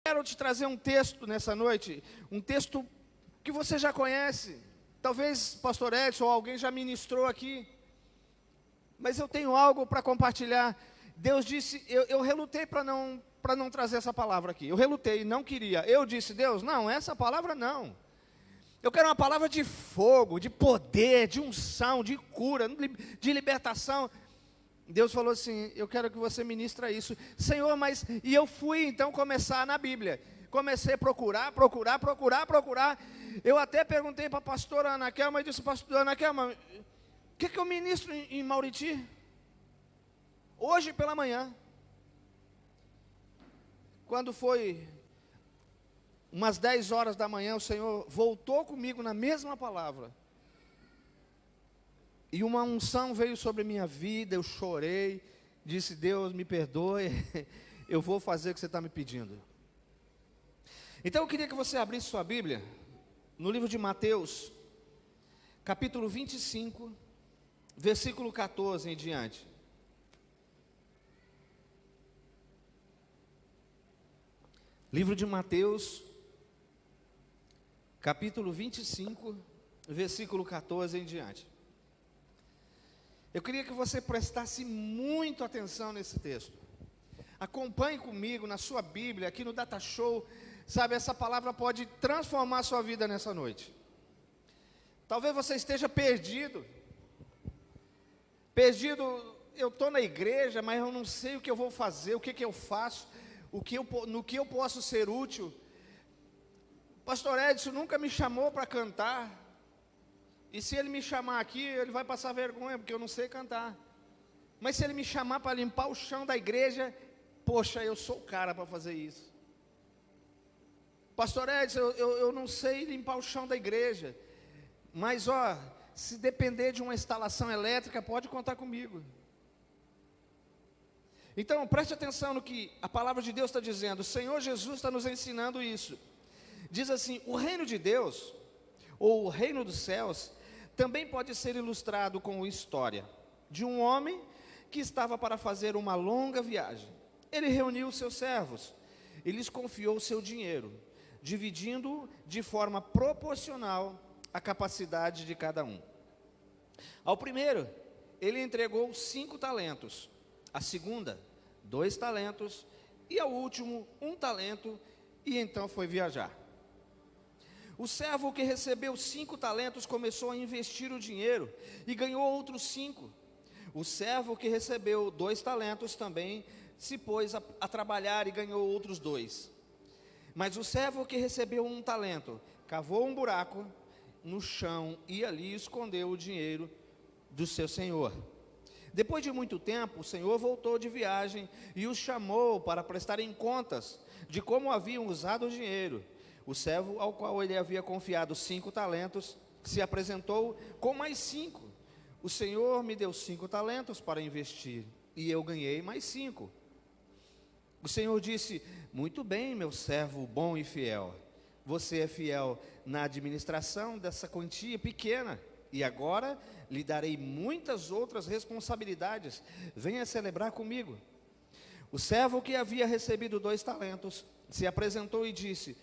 Quero te trazer um texto nessa noite, um texto que você já conhece, talvez pastor Edson ou alguém já ministrou aqui, mas eu tenho algo para compartilhar. Deus disse, eu relutei para não trazer essa palavra aqui, eu relutei, não queria, eu disse, Deus, não, essa palavra não, eu quero uma palavra de fogo, de poder, de unção, de cura, de libertação. Deus falou assim, eu quero que você ministra isso. Senhor, mas... E eu fui então começar na Bíblia. Comecei a procurar. Eu até perguntei para a pastora Ana Kelma, e disse, pastora Ana Kelma, o que eu ministro em Mauriti? Hoje pela manhã. Quando foi umas 10 horas da manhã, o Senhor voltou comigo na mesma palavra. E uma unção veio sobre a minha vida, eu chorei, disse, Deus me perdoe, eu vou fazer o que você está me pedindo. Então eu queria que você abrisse sua Bíblia, no livro de Mateus, capítulo 25, versículo 14 em diante. Livro de Mateus, capítulo 25, versículo 14 em diante. Eu queria que você prestasse muito atenção nesse texto. Acompanhe comigo na sua Bíblia, aqui no Data Show. Sabe, essa palavra pode transformar a sua vida nessa noite. Talvez você esteja perdido. Eu estou na igreja, mas eu não sei o que eu vou fazer, o que eu faço, no que eu posso ser útil. Pastor Edson nunca me chamou para cantar. E se ele me chamar aqui, ele vai passar vergonha, porque eu não sei cantar. Mas se ele me chamar para limpar o chão da igreja, poxa, eu sou o cara para fazer isso. Pastor Edson, eu não sei limpar o chão da igreja. Mas, se depender de uma instalação elétrica, pode contar comigo. Então, preste atenção no que a palavra de Deus está dizendo. O Senhor Jesus está nos ensinando isso. Diz assim, o reino de Deus, ou o reino dos céus, também pode ser ilustrado com a história de um homem que estava para fazer uma longa viagem. Ele reuniu seus servos e lhes confiou seu dinheiro, dividindo de forma proporcional a capacidade de cada um. Ao primeiro, ele entregou 5 talentos, à segunda, 2 talentos, e ao último, 1 talento, e então foi viajar. O servo que recebeu 5 talentos começou a investir o dinheiro e ganhou outros 5. O servo que recebeu 2 talentos também se pôs a trabalhar e ganhou outros 2. Mas o servo que recebeu 1 talento cavou um buraco no chão e ali escondeu o dinheiro do seu senhor. Depois de muito tempo, o senhor voltou de viagem e os chamou para prestarem contas de como haviam usado o dinheiro. O servo ao qual ele havia confiado 5 talentos, se apresentou com mais 5. O Senhor me deu 5 talentos para investir, e eu ganhei mais 5. O Senhor disse, muito bem, meu servo bom e fiel. Você é fiel na administração dessa quantia pequena, e agora lhe darei muitas outras responsabilidades. Venha celebrar comigo. O servo que havia recebido 2 talentos, se apresentou e disse,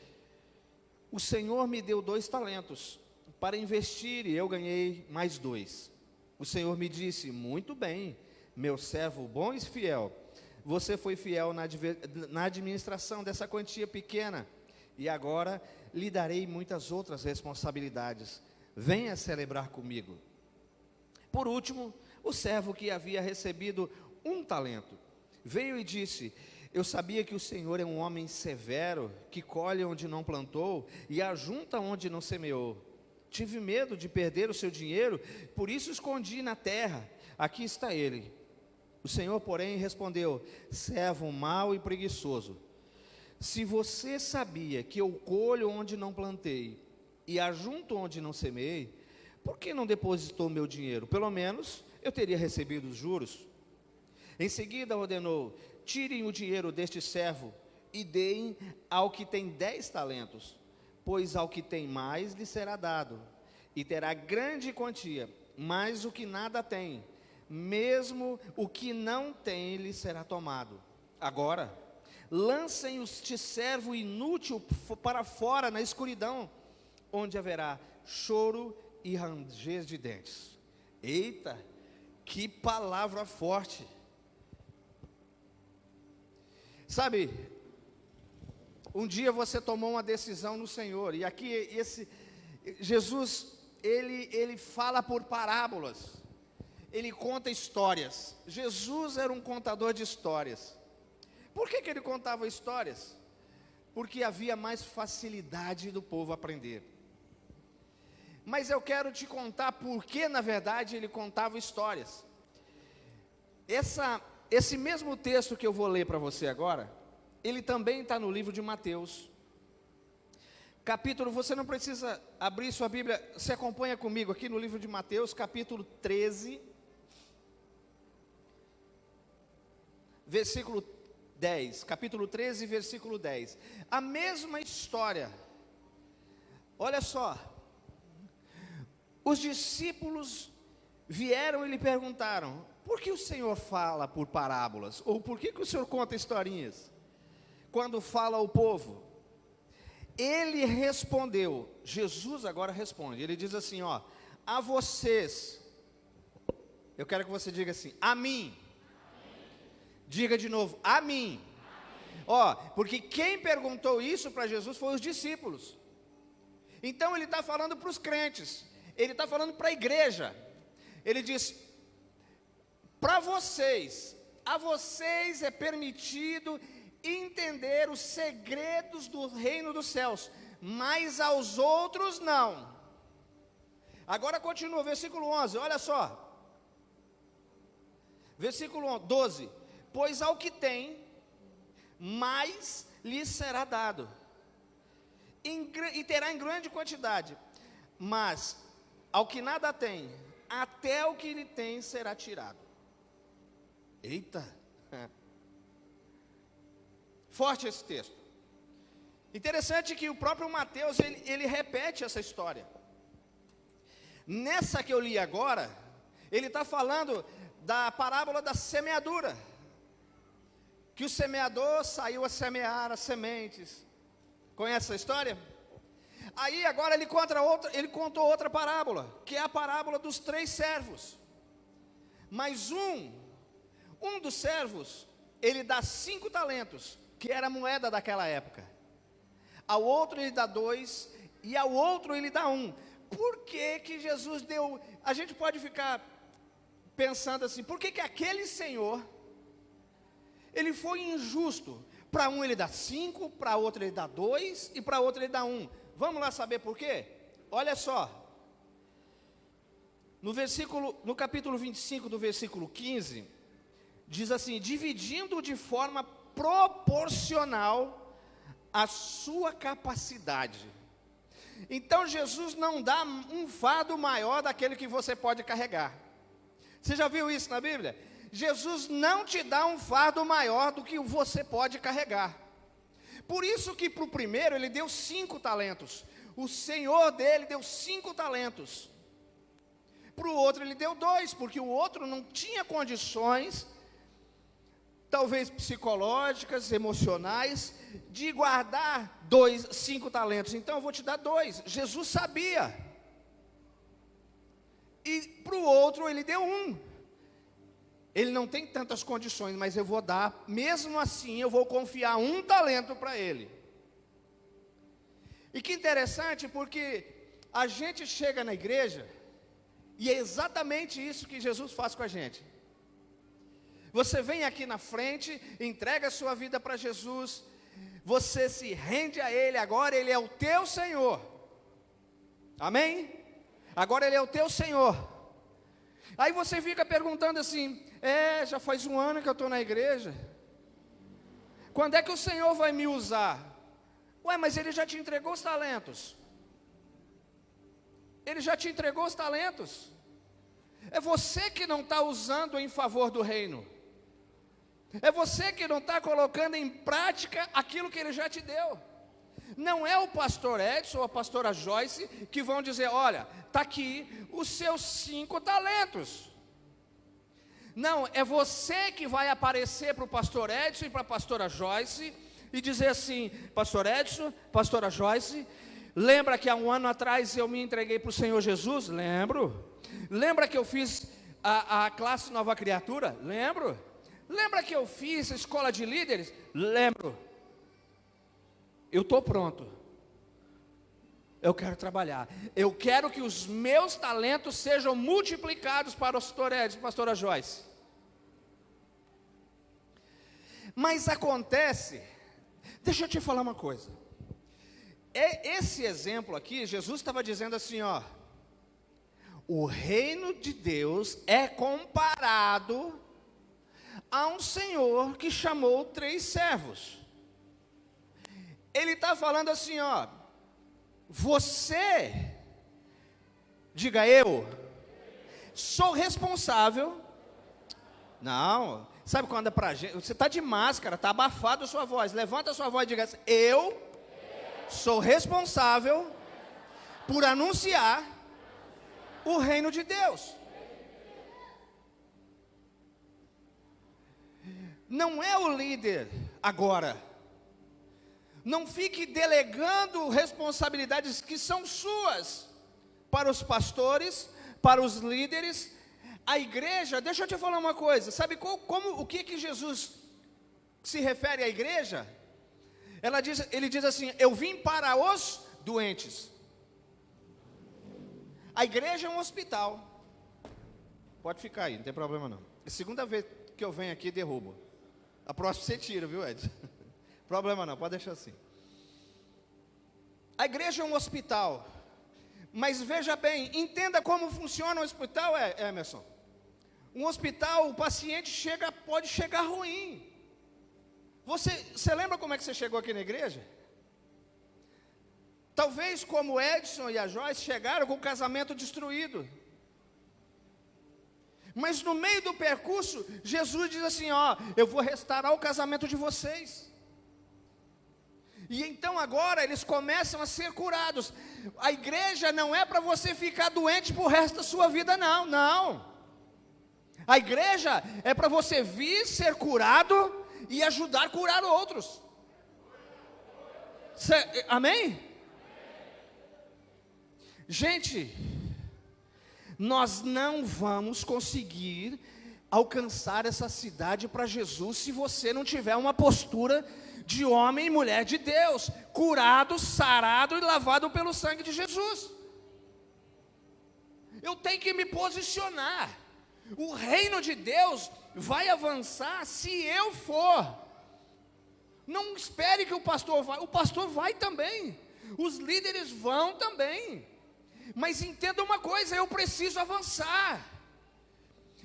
o Senhor me deu 2 talentos para investir e eu ganhei mais 2. O Senhor me disse, muito bem, meu servo bom e fiel. Você foi fiel na administração dessa quantia pequena e agora lhe darei muitas outras responsabilidades. Venha celebrar comigo. Por último, o servo que havia recebido 1 talento veio e disse, eu sabia que o Senhor é um homem severo, que colhe onde não plantou e ajunta onde não semeou. Tive medo de perder o seu dinheiro, por isso escondi na terra. Aqui está ele. O Senhor, porém, respondeu, servo mau e preguiçoso. Se você sabia que eu colho onde não plantei e ajunto onde não semeei, por que não depositou meu dinheiro? Pelo menos eu teria recebido os juros. Em seguida ordenou, tirem o dinheiro deste servo e deem ao que tem 10 talentos, pois ao que tem mais lhe será dado, e terá grande quantia, mas o que nada tem, mesmo o que não tem lhe será tomado. Agora, lancem este servo inútil para fora na escuridão, onde haverá choro e ranger de dentes. Eita, que palavra forte. Sabe, um dia você tomou uma decisão no Senhor, e aqui Jesus, ele fala por parábolas, ele conta histórias. Jesus era um contador de histórias. Por que ele contava histórias? Porque havia mais facilidade do povo aprender. Mas eu quero te contar por que, na verdade, ele contava histórias. Esse mesmo texto que eu vou ler para você agora, ele também está no livro de Mateus. Capítulo, você não precisa abrir sua Bíblia, se acompanha comigo aqui no livro de Mateus, capítulo 13, versículo 10. Capítulo 13, versículo 10. A mesma história. Olha só. Os discípulos vieram e lhe perguntaram: por que o Senhor fala por parábolas? Ou por que o Senhor conta historinhas quando fala ao povo? Ele respondeu, Jesus agora responde, ele diz assim, ó: a vocês, eu quero que você diga assim, a mim. Diga de novo, a mim. Ó, porque quem perguntou isso para Jesus foi os discípulos. Então ele está falando para os crentes, ele está falando para a igreja. Ele diz: para vocês, a vocês é permitido entender os segredos do reino dos céus, mas aos outros não. Agora continua, versículo 11, olha só. Versículo 12: pois ao que tem, mais lhe será dado, e terá em grande quantidade, mas ao que nada tem, até o que lhe tem será tirado. Eita! Forte esse texto. Interessante que o próprio Mateus, ele repete essa história. Nessa que eu li agora, ele está falando da parábola da semeadura, que o semeador saiu a semear as sementes. Conhece essa história? Aí agora ele contou outra parábola, que é a parábola dos 3 servos. Mas um dos servos, ele dá 5 talentos, que era a moeda daquela época. Ao outro ele dá 2, e ao outro ele dá 1. Por que Jesus deu? A gente pode ficar pensando assim, por que aquele senhor, ele foi injusto? Para um ele dá 5, para outro ele dá 2, e para outro ele dá 1. Vamos lá saber por quê? Olha só. No capítulo 25, do versículo 15, diz assim: dividindo de forma proporcional a sua capacidade. Então Jesus não dá um fardo maior daquele que você pode carregar. Você já viu isso na Bíblia? Jesus não te dá um fardo maior do que você pode carregar. Por isso que para o primeiro ele deu 5 talentos. O Senhor dele deu 5 talentos. Para o outro ele deu 2, porque o outro não tinha condições, talvez psicológicas, emocionais, de guardar 5 talentos. Então eu vou te dar 2. Jesus sabia. E para o outro ele deu 1. Ele não tem tantas condições, mas eu vou dar, mesmo assim eu vou confiar 1 talento para ele. E que interessante, porque a gente chega na igreja, e é exatamente isso que Jesus faz com a gente. Você vem aqui na frente, entrega a sua vida para Jesus, você se rende a Ele, agora Ele é o teu Senhor. Amém? Agora Ele é o teu Senhor. Aí você fica perguntando assim: já faz 1 ano que eu estou na igreja, quando é que o Senhor vai me usar? Ué, mas Ele já te entregou os talentos. Ele já te entregou os talentos. É você que não está usando em favor do reino. É você que não está colocando em prática aquilo que Ele já te deu. Não é o pastor Edson ou a pastora Joyce que vão dizer: olha, está aqui os seus 5 talentos. Não, é você que vai aparecer para o pastor Edson e para a pastora Joyce e dizer assim: pastor Edson, pastora Joyce, lembra que há um ano atrás eu me entreguei para o Senhor Jesus? Lembro. Lembra que eu fiz a classe Nova Criatura? Lembro. Lembra que eu fiz a escola de líderes? Lembro. Eu estou pronto. Eu quero trabalhar. Eu quero que os meus talentos sejam multiplicados para o pastor Edson e pastora Joyce. Mas acontece, deixa eu te falar uma coisa. Esse exemplo aqui, Jesus estava dizendo assim, ó: o reino de Deus é comparado a um senhor que chamou 3 servos. Ele está falando assim, ó: você, diga eu, sou responsável. Não, sabe quando é pra gente, você está de máscara, está abafado a sua voz, levanta a sua voz e diga assim: eu sou responsável por anunciar o reino de Deus. Não é o líder agora. Não fique delegando responsabilidades que são suas para os pastores, para os líderes. A igreja, deixa eu te falar uma coisa, sabe o que Jesus se refere à igreja? Ele diz assim: eu vim para os doentes. A igreja é um hospital. Pode ficar aí, não tem problema não. É a segunda vez que eu venho aqui, derrubo. A próxima você tira, viu, Edson? Problema não, pode deixar assim. A igreja é um hospital. Mas veja bem, entenda como funciona o hospital, Emerson. Um hospital, o paciente pode chegar ruim. Você lembra como é que você chegou aqui na igreja? Talvez como o Edson e a Joyce chegaram com o casamento destruído. Mas no meio do percurso, Jesus diz assim, ó: eu vou restaurar o casamento de vocês. E então agora eles começam a ser curados. A igreja não é para você ficar doente pro resto da sua vida, não, não. A igreja é para você vir, ser curado e ajudar a curar outros. Amém? Gente, nós não vamos conseguir alcançar essa cidade para Jesus se você não tiver uma postura de homem e mulher de Deus, curado, sarado e lavado pelo sangue de Jesus. Eu tenho que me posicionar. O reino de Deus vai avançar se eu for. Não espere que o pastor vai também, os líderes vão também. Mas entenda uma coisa, eu preciso avançar.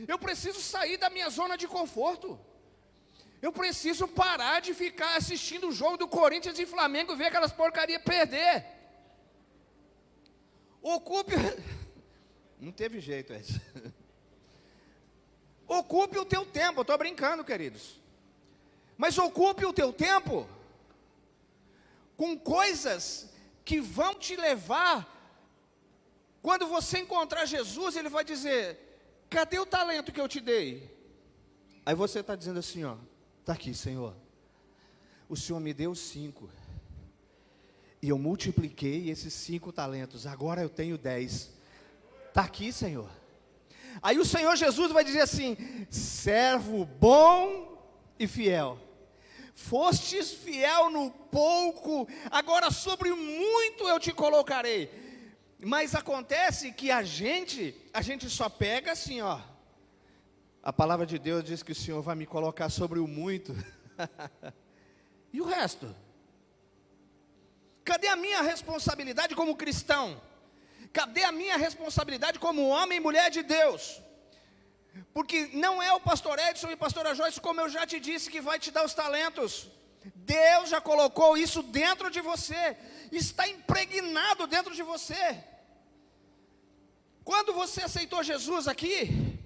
Eu preciso sair da minha zona de conforto. Eu preciso parar de ficar assistindo o jogo do Corinthians e Flamengo e ver aquelas porcarias perder. Ocupe... Não teve jeito, Edson. Ocupe o teu tempo, eu estou brincando, queridos. Mas ocupe o teu tempo com coisas que vão te levar. Quando você encontrar Jesus, Ele vai dizer: cadê o talento que eu te dei? Aí você está dizendo assim, ó: está aqui, Senhor. O Senhor me deu 5. E eu multipliquei esses 5 talentos. Agora eu tenho 10. Está aqui, Senhor. Aí o Senhor Jesus vai dizer assim: servo bom e fiel. Fostes fiel no pouco, agora sobre o muito eu te colocarei. Mas acontece que a gente só pega assim, ó. A palavra de Deus diz que o Senhor vai me colocar sobre o muito. E o resto? Cadê a minha responsabilidade como cristão? Cadê a minha responsabilidade como homem e mulher de Deus? Porque não é o pastor Edson e a pastora Joyce, como eu já te disse, que vai te dar os talentos. Deus já colocou isso dentro de você. Está impregnado dentro de você. Quando você aceitou Jesus aqui,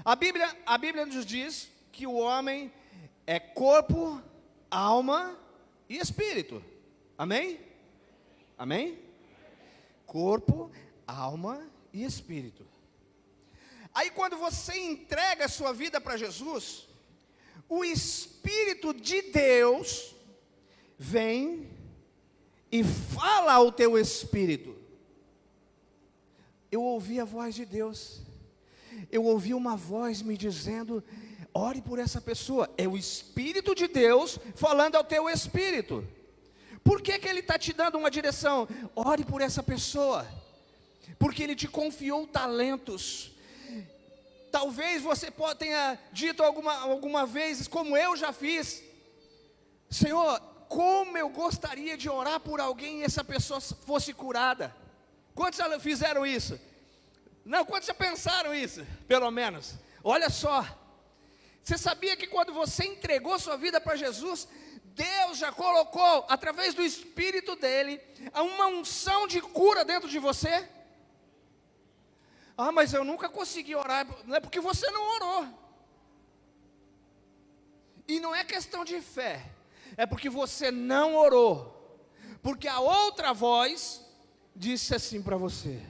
a Bíblia nos diz que o homem é corpo, alma e espírito. Amém? Amém? Corpo, alma e espírito. Aí quando você entrega a sua vida para Jesus, o Espírito de Deus vem e fala ao teu espírito. Eu ouvi a voz de Deus, eu ouvi uma voz me dizendo: ore por essa pessoa. É o Espírito de Deus falando ao teu espírito. Por que Ele está te dando uma direção? Ore por essa pessoa, porque Ele te confiou talentos. Talvez você tenha dito alguma vez, como eu já fiz: Senhor, como eu gostaria de orar por alguém e essa pessoa fosse curada. Quantos já fizeram isso? Não, quantos já pensaram isso? Pelo menos. Olha só, você sabia que quando você entregou sua vida para Jesus, Deus já colocou, através do Espírito dele, uma unção de cura dentro de você? Ah, mas eu nunca consegui orar. Não é porque você não orou. E não é questão de fé, é porque você não orou. Porque a outra voz disse assim para você: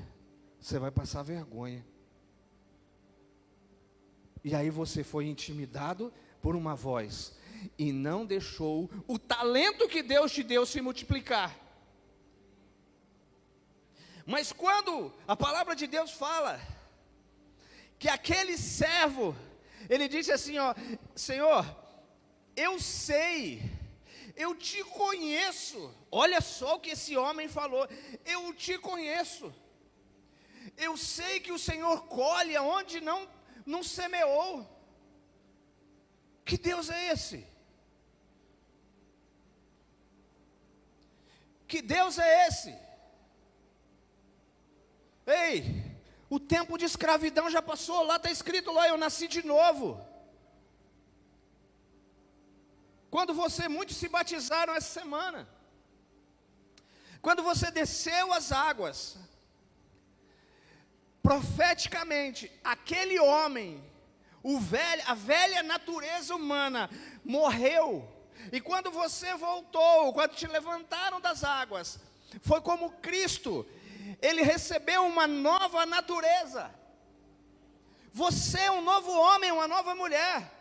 você vai passar vergonha. E aí você foi intimidado por uma voz e não deixou o talento que Deus te deu se multiplicar. Mas quando a palavra de Deus fala que aquele servo, ele disse assim: ó, Senhor, eu sei, eu te conheço. Olha só o que esse homem falou: eu te conheço, eu sei que o Senhor colhe onde não semeou. Que Deus é esse? Que Deus é esse? Ei, o tempo de escravidão já passou. Lá está escrito lá: eu nasci de novo. Quando muitos se batizaram essa semana, quando você desceu as águas, profeticamente, aquele homem, a velha natureza humana, morreu. E quando você voltou, quando te levantaram das águas, foi como Cristo, Ele recebeu uma nova natureza. Você é um novo homem, uma nova mulher.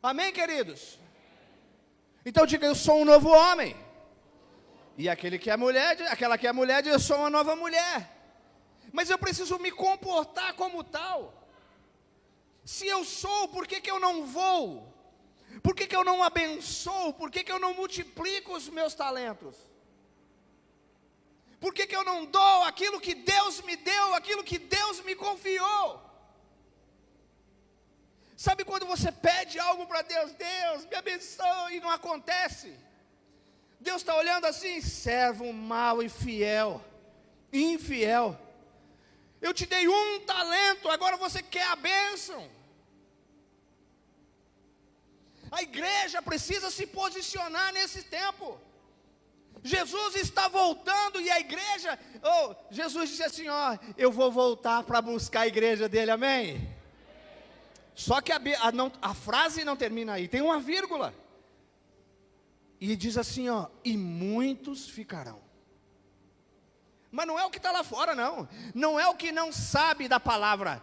Amém, queridos? Então diga: eu sou um novo homem. E aquela que é mulher, diz: eu sou uma nova mulher. Mas eu preciso me comportar como tal. Se eu sou, por que eu não vou? Por que eu não abençoo? Por que eu não multiplico os meus talentos? Por que eu não dou aquilo que Deus me deu, aquilo que Deus me confiou? Sabe quando você pede algo para Deus: Deus, me abençoe, e não acontece? Deus está olhando assim: servo mau e infiel. Eu te dei um talento, agora você quer a bênção. A igreja precisa se posicionar nesse tempo. Jesus está voltando e a igreja, Jesus disse assim: ó, eu vou voltar para buscar a igreja dele, amém? Só que a frase não termina aí, tem uma vírgula. E diz assim, ó: e muitos ficarão. Mas não é o que está lá fora, não é o que não sabe da palavra.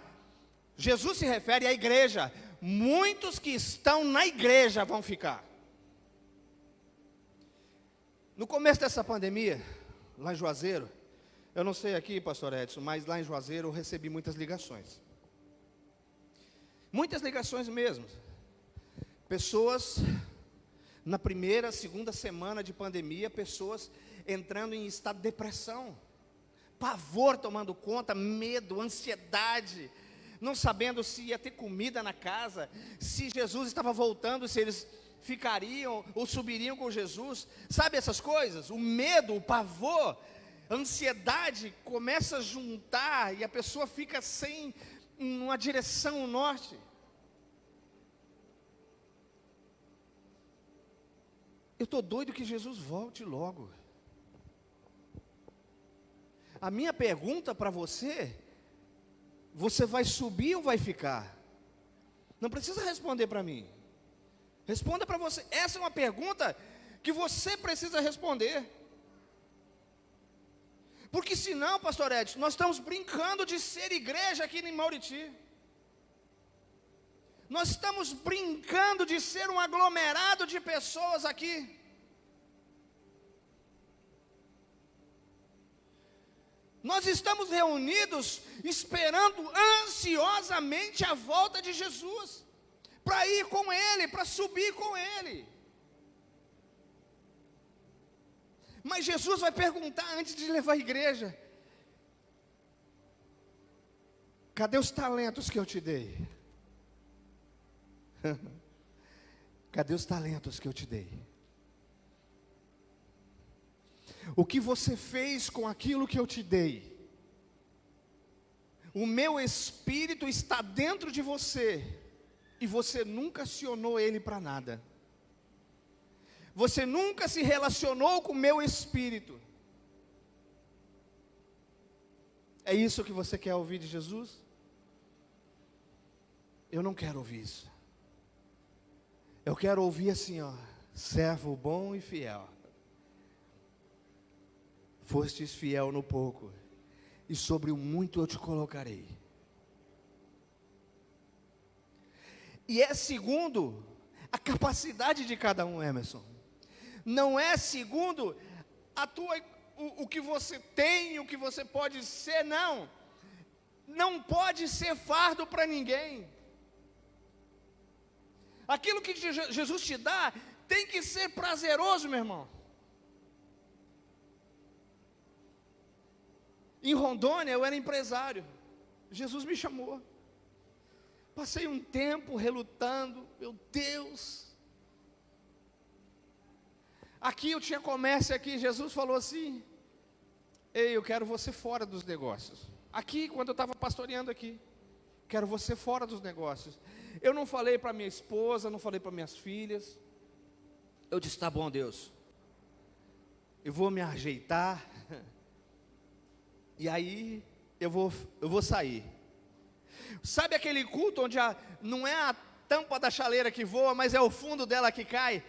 Jesus se refere à igreja. Muitos que estão na igreja vão ficar. No começo dessa pandemia, lá em Juazeiro, eu não sei aqui, pastor Edson, mas lá em Juazeiro eu recebi muitas ligações. Muitas ligações mesmo. Pessoas, na primeira, segunda semana de pandemia, pessoas entrando em estado de depressão, pavor tomando conta, medo, ansiedade, não sabendo se ia ter comida na casa, se Jesus estava voltando, se eles ficariam ou subiriam com Jesus. Sabe essas coisas? O medo, o pavor, a ansiedade começa a juntar e a pessoa fica sem uma direção, um norte. Eu estou doido que Jesus volte logo. A minha pergunta para você: você vai subir ou vai ficar? Não precisa responder para mim. Responda para você. Essa é uma pergunta que você precisa responder. Porque senão, pastor Edson, nós estamos brincando de ser igreja aqui em Mauriti. Nós estamos brincando de ser um aglomerado de pessoas aqui. Nós estamos reunidos esperando ansiosamente a volta de Jesus, para ir com Ele, para subir com Ele. Mas Jesus vai perguntar antes de levar a igreja: cadê os talentos que eu te dei? Cadê os talentos que eu te dei? O que você fez com aquilo que eu te dei? O meu espírito está dentro de você, e você nunca acionou ele para nada. Você nunca se relacionou com o meu espírito. É isso que você quer ouvir de Jesus? Eu não quero ouvir isso. Eu quero ouvir assim, ó: servo bom e fiel. Fostes fiel no pouco, e sobre o muito eu te colocarei. E é segundo a capacidade de cada um, Emerson. Não é segundo o que você tem, o que você pode ser, não. Não pode ser fardo para ninguém. Aquilo que Jesus te dá tem que ser prazeroso, meu irmão. Em Rondônia eu era empresário. Jesus me chamou. Passei um tempo relutando. Meu Deus. Aqui eu tinha comércio aqui. Jesus falou assim: ei, eu quero você fora dos negócios. Aqui, quando eu estava pastoreando aqui, quero você fora dos negócios. Eu não falei para minha esposa, não falei para minhas filhas. Eu disse: tá bom, Deus, eu vou me ajeitar. E aí eu vou sair. Sabe aquele culto onde não é a tampa da chaleira que voa, mas é o fundo dela que cai?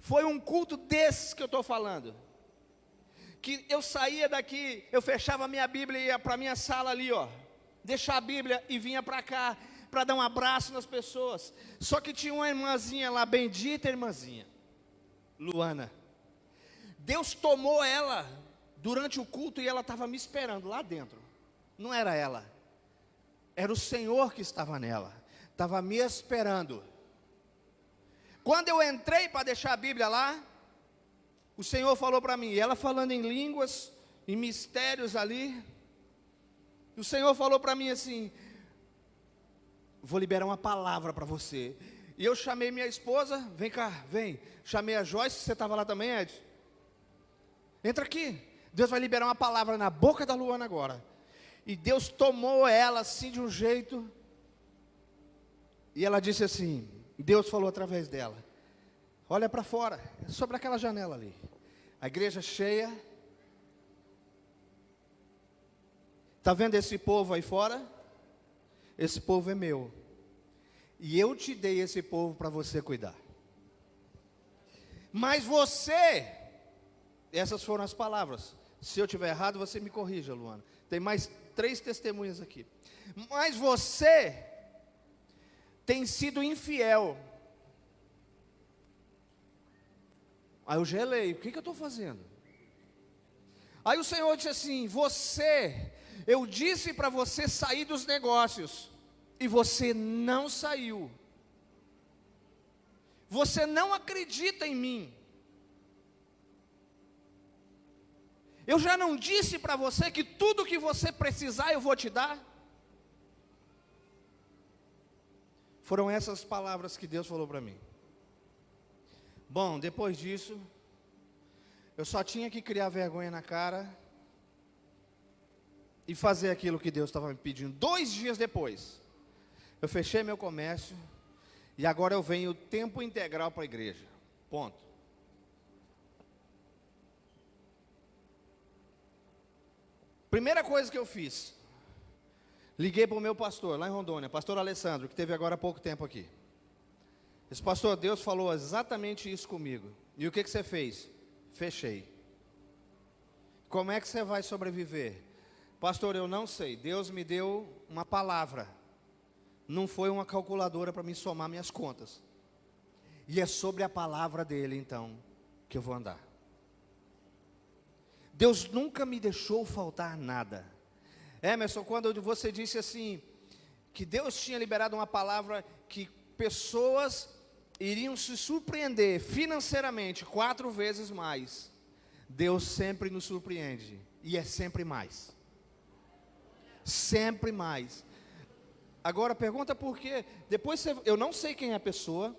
Foi um culto desses que eu estou falando. Que eu saía daqui, eu fechava a minha Bíblia e ia para a minha sala ali, ó, deixar a Bíblia e vinha para cá, para dar um abraço nas pessoas. Só que tinha uma irmãzinha lá, bendita irmãzinha Luana. Deus tomou ela durante o culto e ela estava me esperando lá dentro. Não era ela, era o Senhor que estava nela, estava me esperando. Quando eu entrei para deixar a Bíblia lá, o Senhor falou para mim, ela falando em línguas, em mistérios ali. O Senhor falou para mim assim: vou liberar uma palavra para você. E eu chamei minha esposa: vem cá, vem. Chamei a Joyce, você estava lá também, Ed? Entra aqui. Deus vai liberar uma palavra na boca da Luana agora. E Deus tomou ela assim de um jeito. E ela disse assim, Deus falou através dela: olha para fora, sobre aquela janela ali. A igreja cheia. Está vendo esse povo aí fora? Esse povo é meu. E eu te dei esse povo para você cuidar. Mas você, essas foram as palavras. Se eu estiver errado, você me corrija, Luana. Tem mais 3 testemunhas aqui. Mas você tem sido infiel. Aí eu gelei, o que eu estou fazendo? Aí o Senhor disse assim: eu disse para você sair dos negócios, e você não saiu. Você não acredita em mim. Eu já não disse para você que tudo que você precisar eu vou te dar? Foram essas palavras que Deus falou para mim. Bom, depois disso, eu só tinha que criar vergonha na cara e fazer aquilo que Deus estava me pedindo. 2 dias depois, eu fechei meu comércio e agora eu venho tempo integral para a igreja. Ponto. Primeira coisa que eu fiz, liguei para o meu pastor lá em Rondônia, pastor Alessandro, que teve agora há pouco tempo aqui. Esse pastor, Deus falou exatamente isso comigo. E o que você fez? Fechei. Como é que você vai sobreviver? Pastor, eu não sei. Deus me deu uma palavra. Não foi uma calculadora para me somar minhas contas. E é sobre a palavra dele, então, que eu vou andar. Deus nunca me deixou faltar nada. Emerson, quando você disse assim, que Deus tinha liberado uma palavra que pessoas iriam se surpreender financeiramente 4 vezes mais. Deus sempre nos surpreende, e é sempre mais. Sempre mais. Agora pergunta por quê? Eu não sei quem é a pessoa,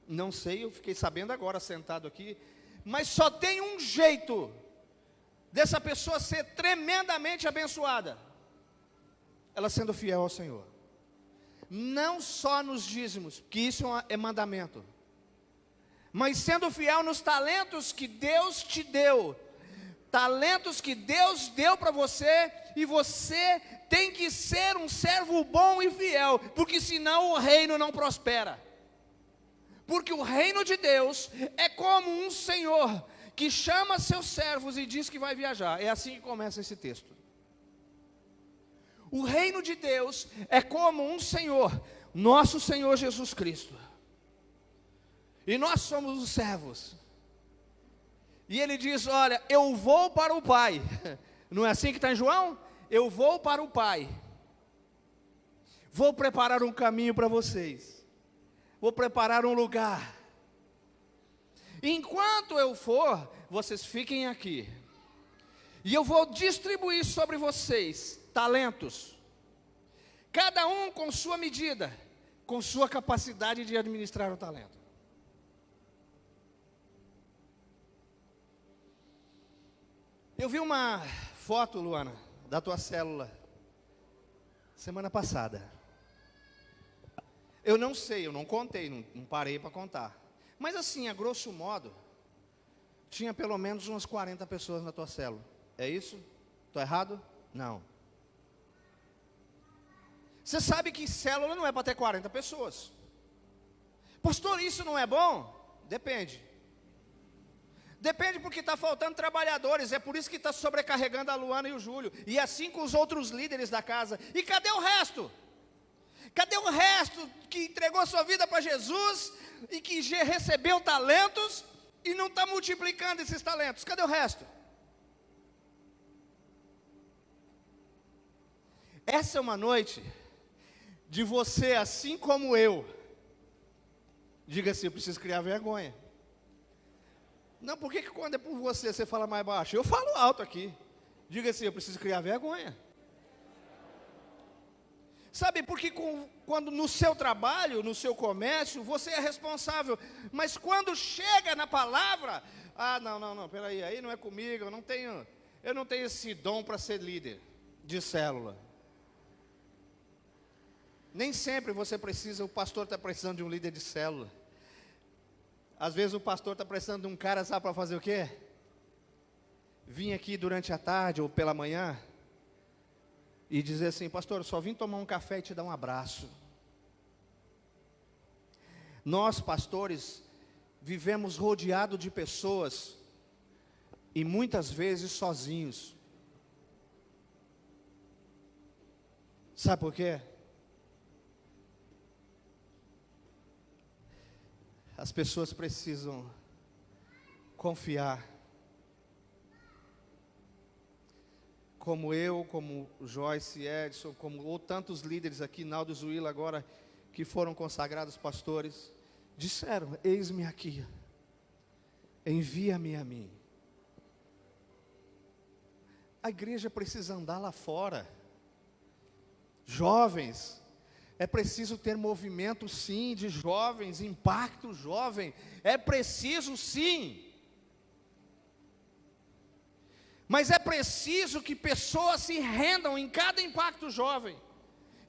não sei, eu fiquei sabendo agora sentado aqui, mas só tem um jeito dessa pessoa ser tremendamente abençoada, ela sendo fiel ao Senhor. Não só nos dízimos, que isso é mandamento, mas sendo fiel nos talentos que Deus te deu, talentos que Deus deu para você, e você tem que ser um servo bom e fiel, porque senão o reino não prospera. Porque o reino de Deus é como um senhor que chama seus servos e diz que vai viajar. É assim que começa esse texto. O reino de Deus é como um senhor, nosso Senhor Jesus Cristo. E nós somos os servos. E ele diz, olha, eu vou para o Pai. Não é assim que está em João? Eu vou para o Pai. Vou preparar um caminho para vocês. Vou preparar um lugar. Enquanto eu for, vocês fiquem aqui. E eu vou distribuir sobre vocês talentos. Cada um com sua medida, com sua capacidade de administrar o talento. Eu vi uma foto, Luana, da tua célula, semana passada. Eu não sei, eu não contei, não parei para contar. Mas assim, a grosso modo, tinha pelo menos umas 40 pessoas na tua célula. É isso? Estou errado? Não. Você sabe que célula não é para ter 40 pessoas. Pastor, isso não é bom? Depende. Depende porque está faltando trabalhadores, é por isso que está sobrecarregando a Luana e o Júlio, e assim com os outros líderes da casa. E cadê o resto? Cadê o resto que entregou sua vida para Jesus, e que recebeu talentos, e não está multiplicando esses talentos? Cadê o resto? Essa é uma noite de você, assim como eu, diga assim, eu preciso criar vergonha. Não, por que quando é por você, você fala mais baixo? Eu falo alto aqui. Diga assim, eu preciso criar vergonha. Sabe, porque quando no seu trabalho, no seu comércio, você é responsável. Mas quando chega na palavra, não, peraí, aí não é comigo, eu não tenho esse dom para ser líder de célula. Nem sempre você precisa, o pastor está precisando de um líder de célula. Às vezes o pastor está precisando de um cara, sabe para fazer o quê? Vim aqui durante a tarde ou pela manhã e dizer assim, pastor, eu só vim tomar um café e te dar um abraço. Nós, pastores, vivemos rodeados de pessoas e muitas vezes sozinhos. Sabe por quê? As pessoas precisam confiar. Como eu, como Joyce, Edson, ou tantos líderes aqui, Naldo Zuila agora, que foram consagrados pastores, disseram, eis-me aqui, envia-me a mim. A igreja precisa andar lá fora. Jovens, é preciso ter movimento sim, de jovens, impacto jovem, é preciso sim. Mas é preciso que pessoas se rendam em cada impacto jovem,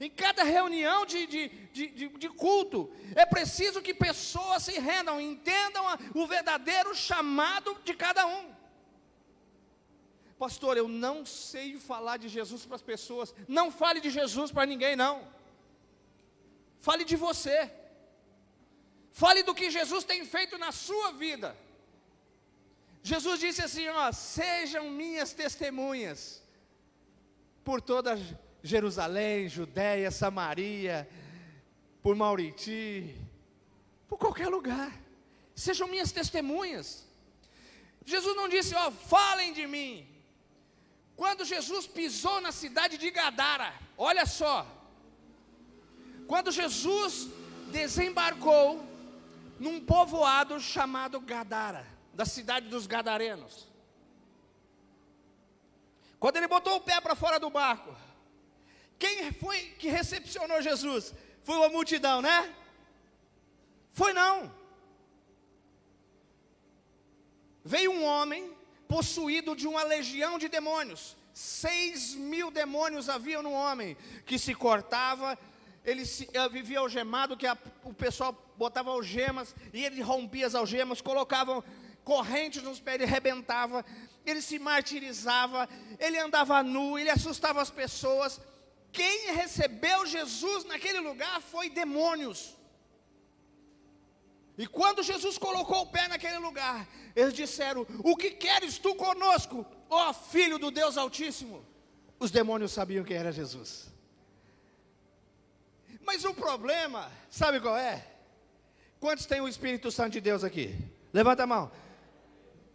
em cada reunião de culto. É preciso que pessoas se rendam, entendam o verdadeiro chamado de cada um. Pastor, eu não sei falar de Jesus para as pessoas. Não fale de Jesus para ninguém, não. Fale de você. Fale do que Jesus tem feito na sua vida. Jesus disse assim, sejam minhas testemunhas por toda Jerusalém, Judéia, Samaria, por Mauriti, por qualquer lugar. Sejam minhas testemunhas. Jesus não disse, ó, falem de mim. Quando Jesus pisou na cidade de Gadara, olha só, quando Jesus desembarcou num povoado chamado Gadara, da cidade dos Gadarenos, quando ele botou o pé para fora do barco, quem foi que recepcionou Jesus? Foi uma multidão, né? Foi não. Veio um homem possuído de uma legião de demônios. 6.000 demônios haviam no homem, que se cortava, ele vivia algemado, que o pessoal botava algemas, e ele rompia as algemas, colocavam correntes nos pés, ele arrebentava, ele se martirizava, ele andava nu, ele assustava as pessoas. Quem recebeu Jesus naquele lugar foi demônios. E quando Jesus colocou o pé naquele lugar, eles disseram, o que queres tu conosco, ó Filho do Deus Altíssimo? Os demônios sabiam quem era Jesus. Mas o problema, sabe qual é? Quantos tem o Espírito Santo de Deus aqui? Levanta a mão.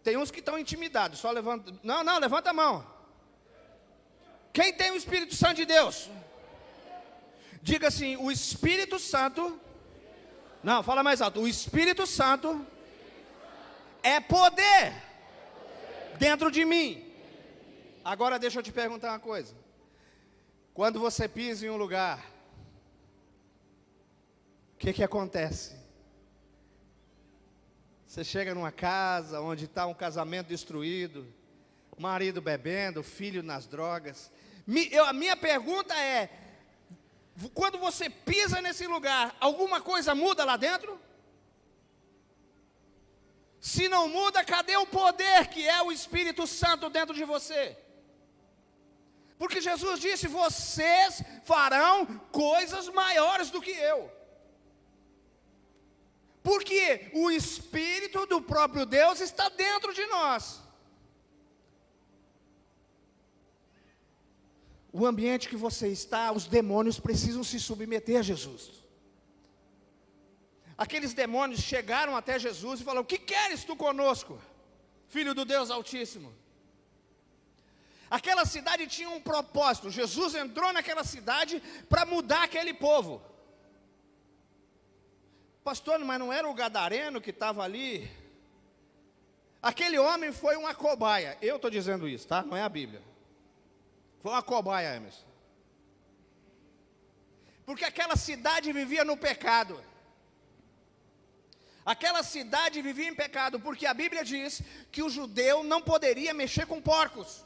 Tem uns que estão intimidados, só levanta. Não, levanta a mão. Quem tem o Espírito Santo de Deus? Diga assim, o Espírito Santo. Não, fala mais alto. O Espírito Santo é poder dentro de mim. Agora deixa eu te perguntar uma coisa. Quando você pisa em um lugar, o que acontece? Você chega numa casa onde está um casamento destruído, marido bebendo, filho nas drogas. A minha pergunta é, quando você pisa nesse lugar, alguma coisa muda lá dentro? Se não muda, cadê o poder que é o Espírito Santo dentro de você? Porque Jesus disse, vocês farão coisas maiores do que eu. Porque o Espírito do próprio Deus está dentro de nós. O ambiente que você está, os demônios precisam se submeter a Jesus. Aqueles demônios chegaram até Jesus e falaram, o que queres tu conosco, Filho do Deus Altíssimo? Aquela cidade tinha um propósito. Jesus entrou naquela cidade para mudar aquele povo. Pastor, mas não era o gadareno que estava ali? Aquele homem foi uma cobaia. Eu estou dizendo isso, tá? Não é a Bíblia. Foi uma cobaia, Emerson. Porque aquela cidade vivia no pecado. Aquela cidade vivia em pecado, porque a Bíblia diz que o judeu não poderia mexer com porcos.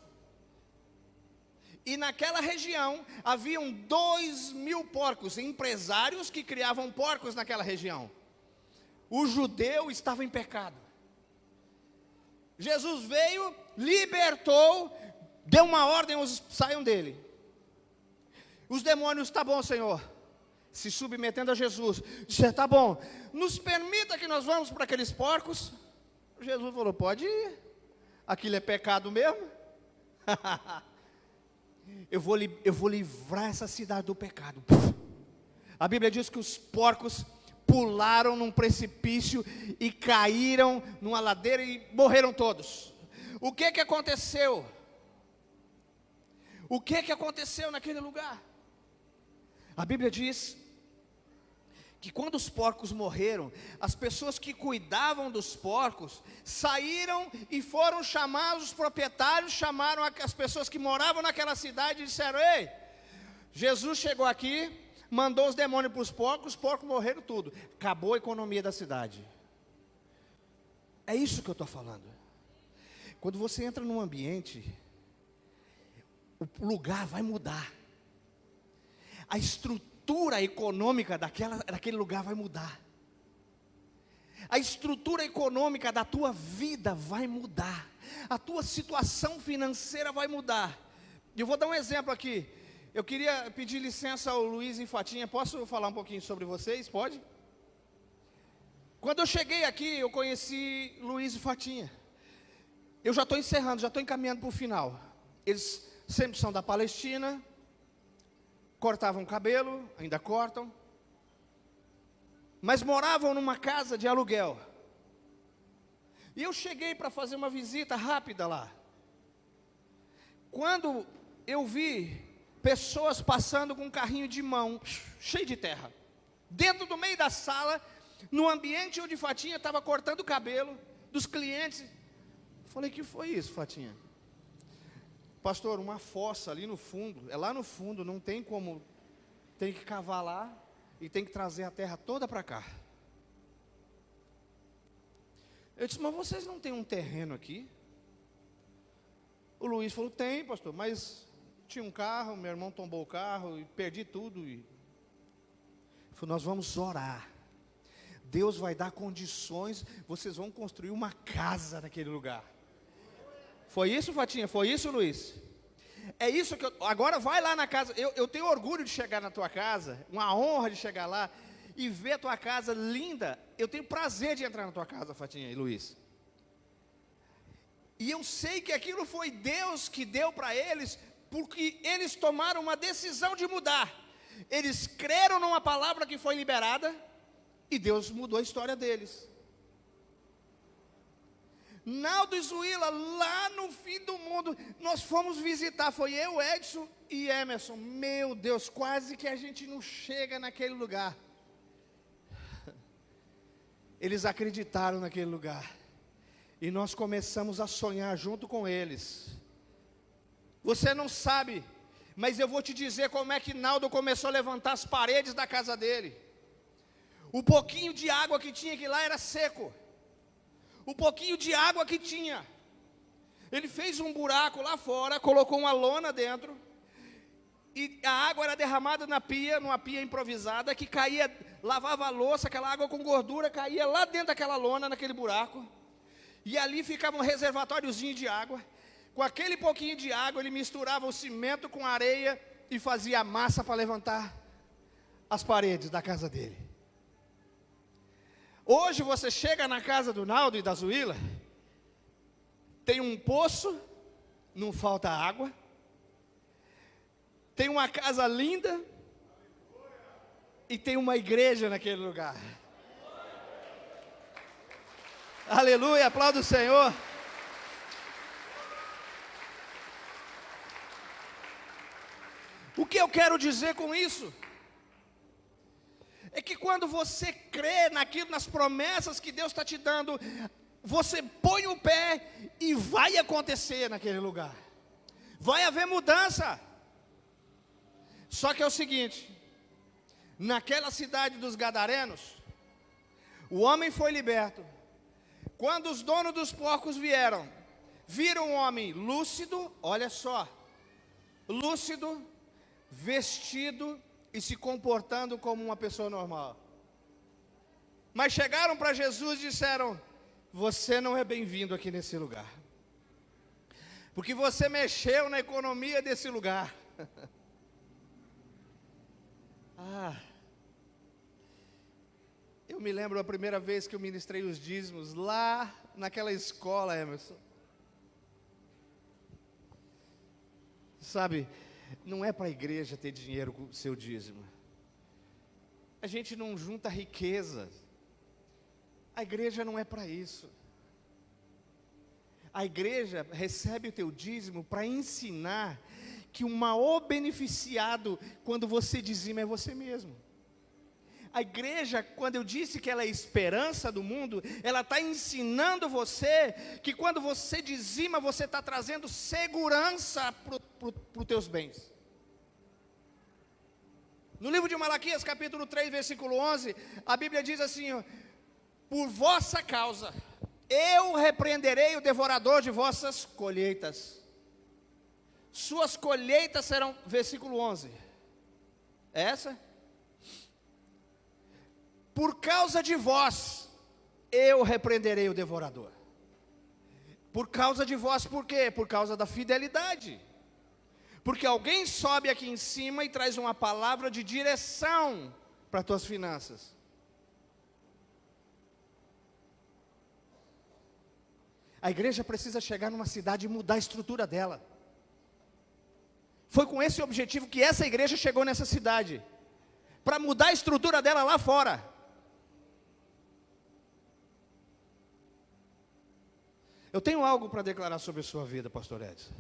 E naquela região, haviam 2.000 porcos, empresários que criavam porcos naquela região. O judeu estava em pecado. Jesus veio, libertou, deu uma ordem, saiam dele. Os demônios, tá bom, Senhor, se submetendo a Jesus, disse, tá bom, nos permita que nós vamos para aqueles porcos. Jesus falou, pode ir, aquilo é pecado mesmo. Eu vou livrar essa cidade do pecado. A Bíblia diz que os porcos pularam num precipício e caíram numa ladeira e morreram todos. O que aconteceu? O que aconteceu naquele lugar? A Bíblia diz que quando os porcos morreram, as pessoas que cuidavam dos porcos saíram e foram chamar os proprietários, chamaram as pessoas que moravam naquela cidade e disseram, ei, Jesus chegou aqui, mandou os demônios para os porcos morreram tudo, acabou a economia da cidade. É isso que eu estou falando. Quando você entra num ambiente, o lugar vai mudar, a estrutura econômica daquele lugar vai mudar, a estrutura econômica da tua vida vai mudar, a tua situação financeira vai mudar. Eu vou dar um exemplo aqui. Eu queria pedir licença ao Luiz e Fatinha, posso falar um pouquinho sobre vocês? Pode? Quando eu cheguei aqui, eu conheci Luiz e Fatinha. Eu já estou encerrando, já estou encaminhando para o final. Eles sempre são da Palestina, cortavam cabelo, ainda cortam. mas moravam numa casa de aluguel. E eu cheguei para fazer uma visita rápida lá. Quando eu vi pessoas passando com um carrinho de mão, cheio de terra, dentro do meio da sala, no ambiente onde Fatinha estava cortando o cabelo dos clientes. Falei, que foi isso, Fatinha? Pastor, uma fossa ali no fundo, é lá no fundo, não tem como, tem que cavar lá e tem que trazer a terra toda para cá. Eu disse, mas vocês não têm um terreno aqui? O Luiz falou, tem, pastor, mas tinha um carro, meu irmão tombou o carro e perdi tudo. Ele falou, nós vamos orar. Deus vai dar condições, vocês vão construir uma casa naquele lugar. Foi isso, Fatinha? Foi isso, Luiz? É isso que agora vai lá na casa. Eu tenho orgulho de chegar na tua casa, uma honra de chegar lá e ver a tua casa linda. Eu tenho prazer de entrar na tua casa, Fatinha e Luiz. E eu sei que aquilo foi Deus que deu para eles, porque eles tomaram uma decisão de mudar. Eles creram numa palavra que foi liberada e Deus mudou a história deles. Naldo e Zuíla, lá no fim do mundo, nós fomos visitar, foi eu, Edson e Emerson. Meu Deus, quase que a gente não chega naquele lugar. Eles acreditaram naquele lugar, e nós começamos a sonhar junto com eles. Você não sabe, mas eu vou te dizer como é que Naldo começou a levantar as paredes da casa dele. O pouquinho de água que tinha aqui lá era seco. O pouquinho de água que tinha, ele fez um buraco lá fora, colocou uma lona dentro, e a água era derramada na pia, numa pia improvisada, que caía, lavava a louça, aquela água com gordura, caía lá dentro daquela lona, naquele buraco, e ali ficava um reservatóriozinho de água. Com aquele pouquinho de água, ele misturava o cimento com a areia, e fazia a massa para levantar as paredes da casa dele. Hoje você chega na casa do Naldo e da Zuíla, tem um poço, não falta água, tem uma casa linda, e tem uma igreja naquele lugar. Aleluia, aplauda o Senhor. O que eu quero dizer com isso? É que quando você crê naquilo, nas promessas que Deus está te dando, você põe o pé e vai acontecer naquele lugar. Vai haver mudança. Só que é o seguinte, naquela cidade dos Gadarenos, o homem foi liberto. Quando os donos dos porcos vieram, viram um homem lúcido, olha só, lúcido, vestido e se comportando como uma pessoa normal. Mas chegaram para Jesus e disseram, você não é bem-vindo aqui nesse lugar, porque você mexeu na economia desse lugar. Eu me lembro a primeira vez que eu ministrei os dízimos, lá naquela escola, Emerson. Sabe, não é para a igreja ter dinheiro com o seu dízimo. A gente não junta riqueza. A igreja não é para isso. A igreja recebe o teu dízimo para ensinar que o maior beneficiado quando você dizima é você mesmo. A igreja, quando eu disse que ela é a esperança do mundo, ela está ensinando você que quando você dizima, você está trazendo segurança para os teus bens. No livro de Malaquias, capítulo 3, versículo 11, a Bíblia diz assim, ó, por vossa causa, eu repreenderei o devorador de vossas colheitas. Suas colheitas serão, versículo 11, é essa? Por causa de vós, eu repreenderei o devorador. Por causa de vós, por quê? Por causa da fidelidade. Porque alguém sobe aqui em cima e traz uma palavra de direção para as tuas finanças. A igreja precisa chegar numa cidade e mudar a estrutura dela. Foi com esse objetivo que essa igreja chegou nessa cidade, para mudar a estrutura dela lá fora. Eu tenho algo para declarar sobre a sua vida, pastor Edson.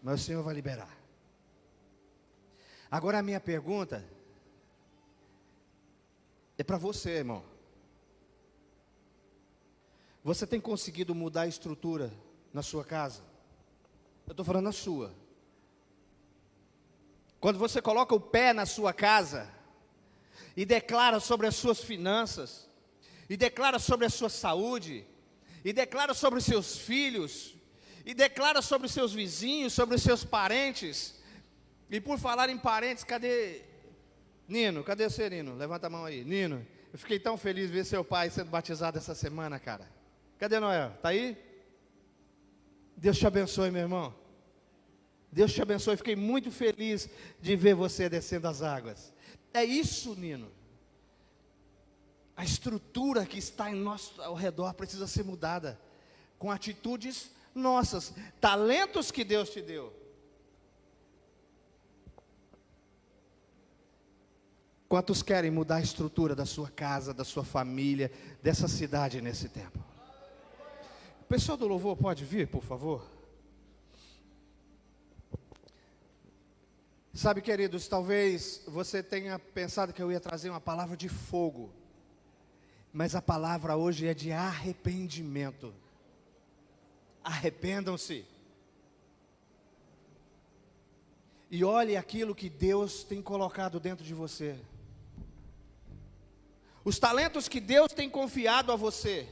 Mas o Senhor vai liberar. Agora a minha pergunta é para você, irmão. Você tem conseguido mudar a estrutura na sua casa? Eu estou falando na sua. Quando você coloca o pé na sua casa e declara sobre as suas finanças, e declara sobre a sua saúde, e declara sobre os seus filhos, e declara sobre os seus vizinhos, sobre os seus parentes. E por falar em parentes, cadê Nino? Cadê você, Nino? Levanta a mão aí. Nino, eu fiquei tão feliz de ver seu pai sendo batizado essa semana, cara. Cadê Noel? Está aí? Deus te abençoe, meu irmão. Deus te abençoe. Fiquei muito feliz de ver você descendo as águas. É isso, Nino. A estrutura que está ao redor precisa ser mudada, com atitudes nossas, talentos que Deus te deu. Quantos querem mudar a estrutura da sua casa, da sua família, dessa cidade nesse tempo? O pessoal do louvor pode vir, por favor? Sabe, queridos, talvez você tenha pensado que eu ia trazer uma palavra de fogo, mas a palavra hoje é de arrependimento. Arrependam-se. E olhe aquilo que Deus tem colocado dentro de você. Os talentos que Deus tem confiado a você.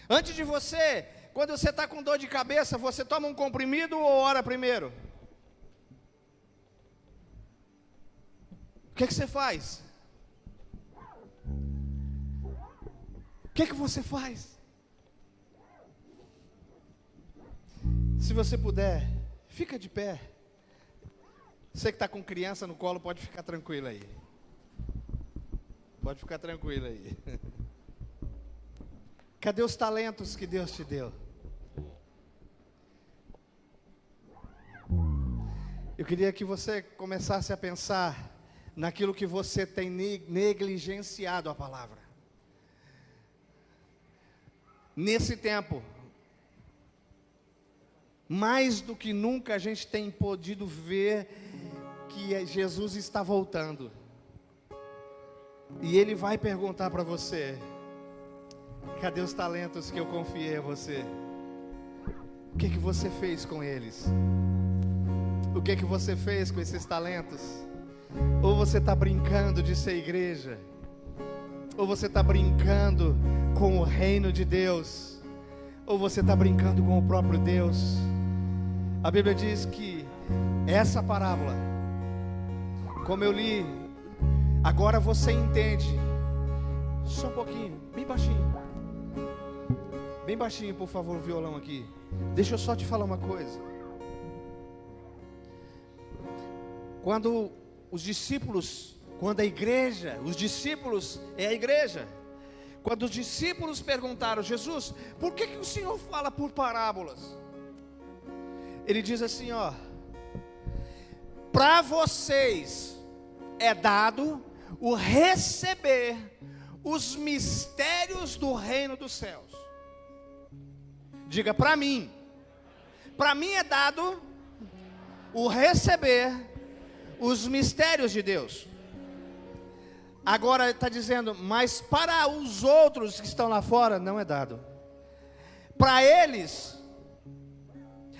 Antes de você, quando você está com dor de cabeça, você toma um comprimido ou ora primeiro? O que você faz? O que você faz? Se você puder, fica de pé. Você que está com criança no colo, pode ficar tranquilo aí. Pode ficar tranquilo aí. Cadê os talentos que Deus te deu? Eu queria que você começasse a pensar naquilo que você tem negligenciado a palavra. Nesse tempo, mais do que nunca a gente tem podido ver que Jesus está voltando. E Ele vai perguntar para você: cadê os talentos que eu confiei a você? O que você fez com eles? O que você fez com esses talentos? Ou você está brincando de ser igreja? Ou você está brincando com o reino de Deus? Ou você está brincando com o próprio Deus? A Bíblia diz que essa parábola, como eu li, agora você entende. Só um pouquinho, bem baixinho, por favor, o violão aqui. Deixa eu só te falar uma coisa. Quando os discípulos, quando a igreja, os discípulos é a igreja. Quando os discípulos perguntaram: Jesus, por que o Senhor fala por parábolas? Ele diz assim, ó: para vocês é dado o receber os mistérios do reino dos céus. Diga: para mim é dado o receber os mistérios de Deus. Agora está dizendo, mas para os outros que estão lá fora não é dado. Para eles,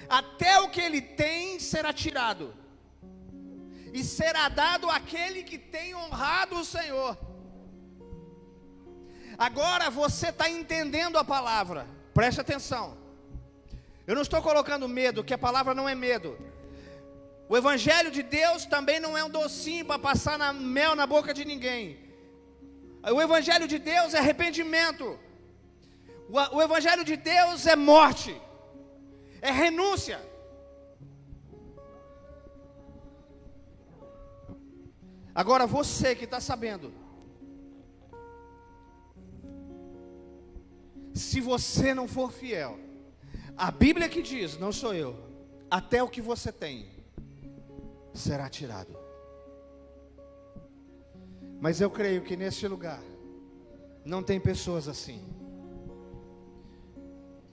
até o que ele tem será tirado, e será dado àquele que tem honrado o Senhor. Agora você está entendendo a palavra, preste atenção. Eu não estou colocando medo, que a palavra não é medo. O Evangelho de Deus também não é um docinho para passar mel na boca de ninguém. O Evangelho de Deus é arrependimento. O Evangelho de Deus é morte, é renúncia. Agora você que está sabendo, se você não for fiel, a Bíblia que diz, não sou eu, até o que você tem será tirado. Mas eu creio que neste lugar Não tem pessoas assim.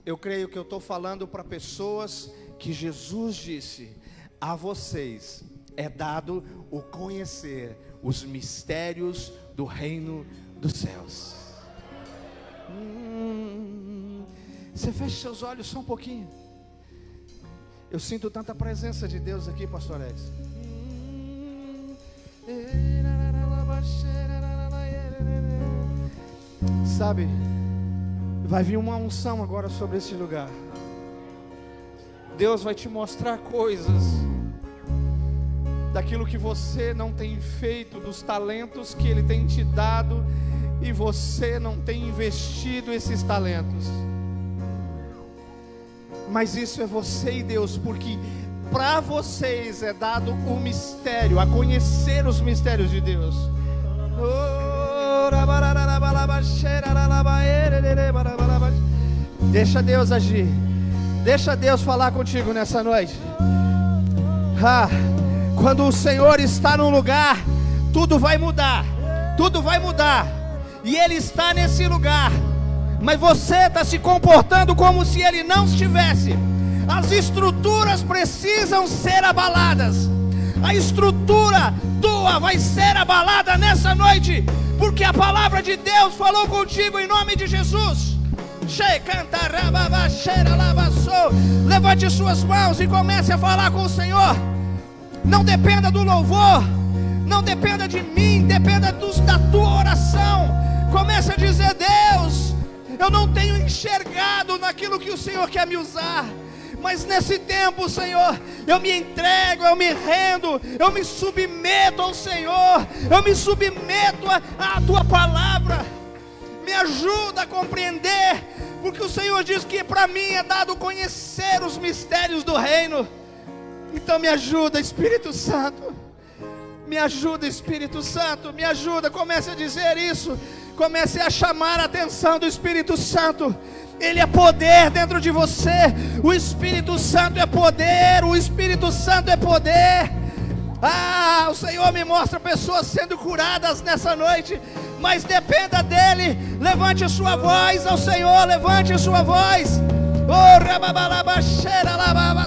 Eu creio que eu estou falando para pessoas que Jesus disse: a vocês é dado o conhecer os mistérios do reino dos céus. Você fecha seus olhos só um pouquinho. Eu sinto tanta presença de Deus aqui, pastor Alex. Sabe, vai vir uma unção agora sobre esse lugar. Deus vai te mostrar coisas daquilo que você não tem feito, dos talentos que Ele tem te dado e você não tem investido esses talentos. Mas isso é você e Deus, porque para vocês é dado o mistério, a conhecer os mistérios de Deus. Deixa Deus agir. Deixa Deus falar contigo nessa noite. Quando o Senhor está num lugar, tudo vai mudar. Tudo vai mudar. E Ele está nesse lugar, mas você está se comportando como se Ele não estivesse. As estruturas precisam ser abaladas. A estrutura tua vai ser abalada nessa noite, porque a palavra de Deus falou contigo em nome de Jesus. Levante suas mãos e comece a falar com o Senhor. Não dependa do louvor, não dependa de mim, dependa da tua oração. Comece a dizer: Deus, eu não tenho enxergado naquilo que o Senhor quer me usar, mas nesse tempo, Senhor, eu me entrego, eu me rendo, eu me submeto ao Senhor, eu me submeto à tua palavra. Me ajuda a compreender, porque o Senhor diz que para mim é dado conhecer os mistérios do reino. Então me ajuda, Espírito Santo. Me ajuda, Espírito Santo, me ajuda. Comece a dizer isso. Comece a chamar a atenção do Espírito Santo. Ele é poder dentro de você. O Espírito Santo é poder. O Espírito Santo é poder. O Senhor me mostra pessoas sendo curadas nessa noite, mas dependa dEle. Levante a sua voz ao Senhor. Levante a sua voz. Oh, rababalaba, xeralababa,